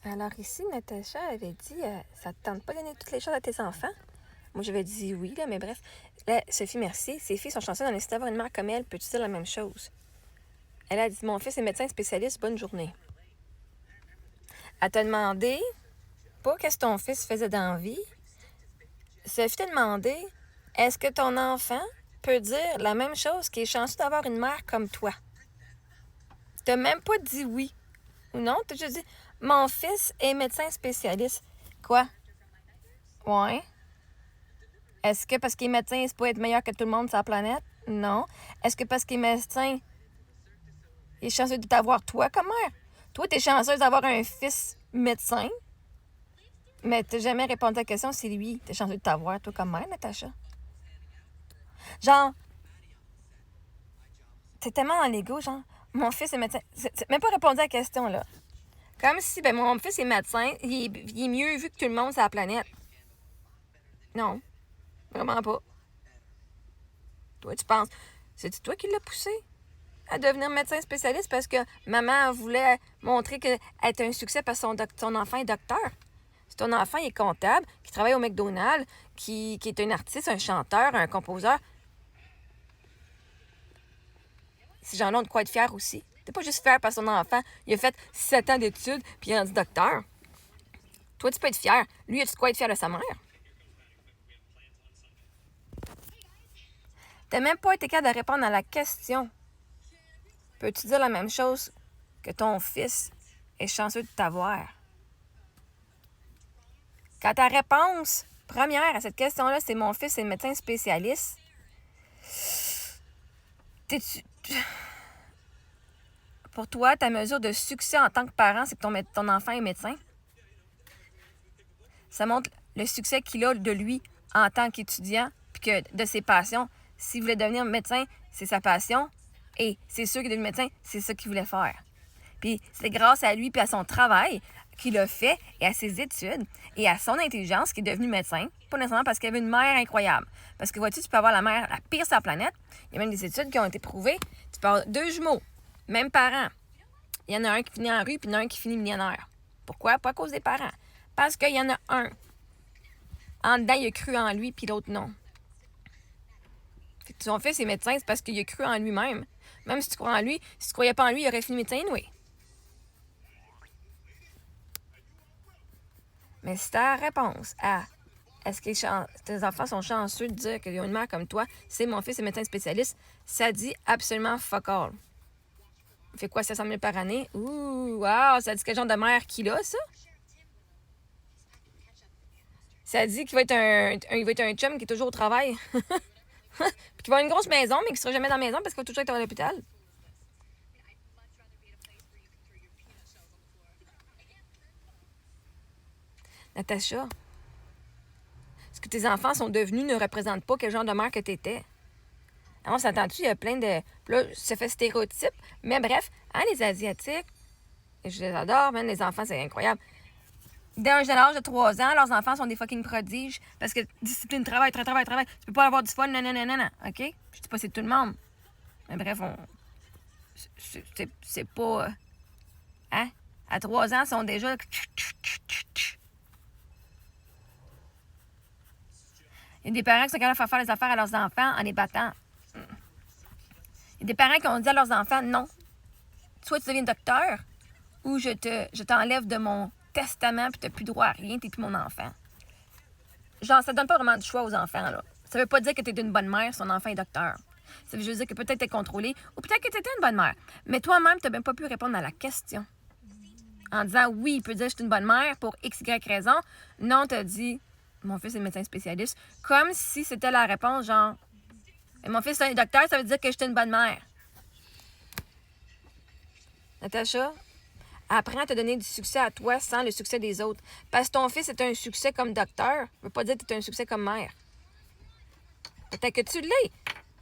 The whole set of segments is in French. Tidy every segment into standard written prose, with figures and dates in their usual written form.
Alors ici, Natacha avait dit ça te tente pas de donner toutes les choses à tes enfants? Moi, j'avais dit oui, là, mais bref. Là, Sophie Mercier, ses filles sont chanceuses, on essaie d'avoir une mère comme elle. Peux-tu dire la même chose? Elle a dit mon fils est médecin spécialiste, bonne journée. Elle t'a demandé pas qu'est-ce que ton fils faisait dans la vie. Sophie t'a demandé est-ce que ton enfant peut dire la même chose qu'il est chanceux d'avoir une mère comme toi? T'as même pas dit oui ou non, t'as juste dit mon fils est médecin spécialiste. Quoi? Ouais. Est-ce que parce qu'il est médecin, il peut être meilleur que tout le monde sur la planète? Non. Est-ce que parce qu'il est médecin, il est chanceux de t'avoir toi comme mère? Toi, t'es chanceuse d'avoir un fils médecin, mais t'as jamais répondu à la question si lui, t'es chanceux de t'avoir toi comme mère, Natacha. Genre, t'es tellement dans l'ego, genre, mon fils est médecin. C'est même pas répondu à la question, là. Comme si, ben, mon fils est médecin, il est mieux vu que tout le monde sur la planète. Non. Vraiment pas. Toi, tu penses, c'est toi qui l'as poussé à devenir médecin spécialiste parce que maman voulait montrer qu'elle était un succès parce que son enfant est docteur. Si ton enfant est comptable, qui travaille au McDonald's, qui est un artiste, un chanteur, un compositeur, ces gens-là ont de quoi être fiers aussi. T'es pas juste fier parce que ton enfant, il a fait 7 ans d'études puis il est rendu docteur. Toi, tu peux être fier. Lui, as-tu de quoi être fier de sa mère? T'as même pas été capable de répondre à la question. Peux-tu dire la même chose que ton fils est chanceux de t'avoir? Quand ta réponse première à cette question-là, c'est mon fils est médecin spécialiste, pour toi, ta mesure de succès en tant que parent, c'est que ton enfant est médecin? Ça montre le succès qu'il a de lui en tant qu'étudiant, puis que de ses passions. S'il voulait devenir médecin, c'est sa passion. Et c'est sûr qu'il est devenu médecin, c'est ça qu'il voulait faire. Puis c'est grâce à lui puis à son travail qu'il a fait et à ses études et à son intelligence qu'il est devenu médecin. Pas nécessairement parce qu'il avait une mère incroyable. Parce que vois-tu, tu peux avoir la mère la pire sur la planète. Il y a même des études qui ont été prouvées. Tu peux avoir 2 jumeaux, même parents. Il y en a un qui finit en rue puis il y en a un qui finit millionnaire. Pourquoi? Pas à cause des parents. Parce qu'il y en a un. En dedans, il a cru en lui puis l'autre non. Son fils est médecin, c'est parce qu'il a cru en lui-même. Même si tu crois en lui, si tu croyais pas en lui, il aurait fini médecin, oui. Mais si ta réponse à est-ce que tes enfants sont chanceux de dire qu'ils ont une mère comme toi, c'est mon fils est médecin spécialiste, ça dit absolument fuck all. Il fait quoi, 700 000 par année? Ouh, wow, ça dit quel genre de mère qu'il a, ça? Ça dit qu'il va être il va être un chum qui est toujours au travail. Puis qu'il va avoir une grosse maison, mais qui ne sera jamais dans la maison parce qu'il va toujours être à l'hôpital. Natacha, ce que tes enfants sont devenus ne représente pas quel genre de mère que tu étais. On s'entend-tu, il y a plein de... Là, ça fait stéréotype. Mais bref, hein, les Asiatiques, je les adore, même les enfants, c'est incroyable. Dès un jeune âge de 3 ans, leurs enfants sont des fucking prodiges parce que discipline, travail. Tu peux pas avoir du fun, non, OK? Je dis pas c'est tout le monde. Mais bref, c'est pas... Hein? À 3 ans, ils sont déjà... Il y a des parents qui sont capables de faire les affaires à leurs enfants en les battant. Il y a des parents qui ont dit à leurs enfants, non, soit tu deviens docteur, ou je t'enlève de mon testament, puis tu n'as plus droit à rien, tu n'es plus mon enfant. Genre, ça donne pas vraiment de choix aux enfants, là. Ça veut pas dire que tu es une bonne mère si ton enfant est docteur. Ça veut juste dire que peut-être tu es contrôlé, ou peut-être que tu étais une bonne mère. Mais toi-même, tu n'as même pas pu répondre à la question. En disant, oui, il peut dire que je suis une bonne mère pour X, Y raison. Non, tu as dit, mon fils est médecin spécialiste. Comme si c'était la réponse, genre, mon fils est docteur, ça veut dire que je suis une bonne mère. Natacha, apprends à te donner du succès à toi sans le succès des autres. Parce que ton fils est un succès comme docteur, ça veut pas dire que tu es un succès comme mère. Peut-être que tu l'es.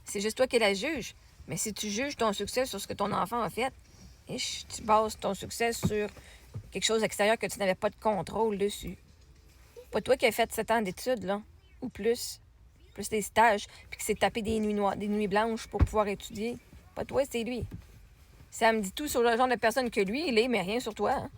C'est juste toi qui es la juge. Mais si tu juges ton succès sur ce que ton enfant a fait, tu bases ton succès sur quelque chose d'extérieur que tu n'avais pas de contrôle dessus. Pas toi qui as fait 7 ans d'études, là, ou plus des stages, puis qui s'est tapé des nuits noires, des nuits blanches pour pouvoir étudier. Pas toi, c'est lui. Ça me dit tout sur le genre de personne que lui, il est, mais rien sur toi. Hein?